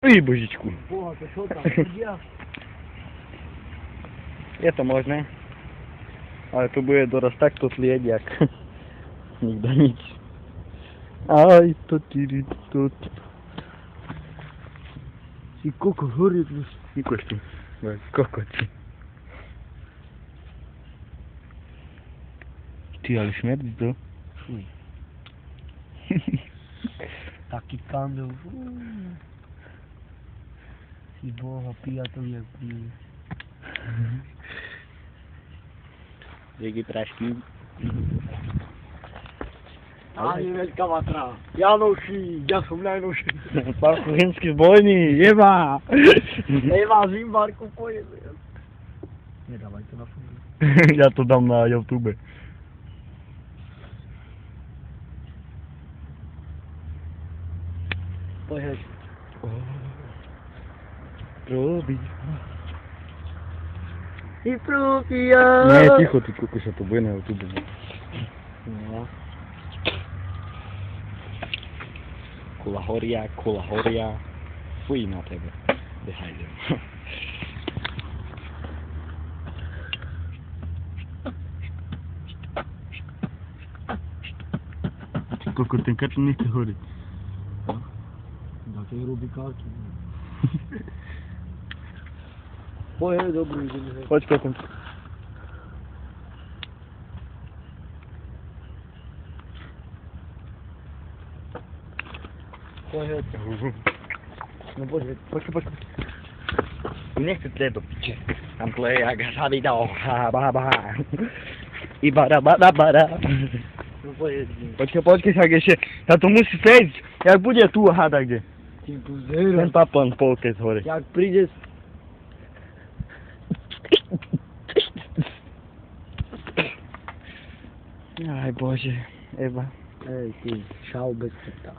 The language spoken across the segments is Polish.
Ty, božičku. Boha, to čo tam? Ja. Je to možné. Ale tu bude doraz takto tlieť, jak nikto nič. Aj, to tyri, to. Si kokos, horí tu. Ukáž tu. Kokoti. Ty, ale šmerdí to. Fuj. Taký kandel. Si boha, pijatov jak pije. Jaký prášky. Ani veľká vatra. Janoši, ja som najnovší. Pán Kuchenský zbojný, jeba! Eva, Zimbarku, pojede. Nedávaj to na funguje. Ja to dám na YouTube. Pojeď. Robí. I prúpia. Nie, ticho, ty kukuša, to bude na YouTube. No. Kula horia. Fuj na tebe. Behajde. Koľko ten karton nechce horiť. Na tej robí kartu. Pojeď, dobrý, ideme. Poď koľko. Pojeď. No poď. Počkaj. Nechce tleť do piče. Tam tleje jak žavý dal. I bara. No pojeď. Počkaj, však ešte. Tá to musí sejsť. Jak bude tu, hada kde. Ty buzera. Ten papan polke z hore. Jak príde... Aj bože, Eva. Ej, ty, šau bez chrbta.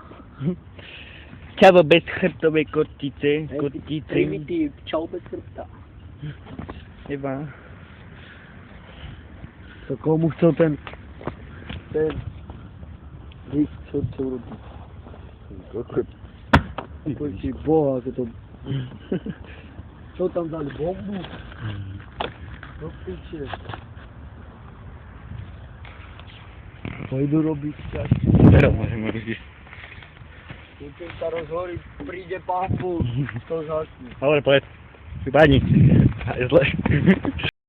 Čavo bez chrbtovej kotice. Primitív, čau bez chrbta. Eva. To komu chcel ten list, čo robí? Poď si boha, ako to... Čo tam dali, bombu? No piče. Pojdu robiť čas. Teraz môžeme robiť. Keď sa rozhorí, príde pápu, to zasne. Dobre, povedz. Vypadni. Je zle.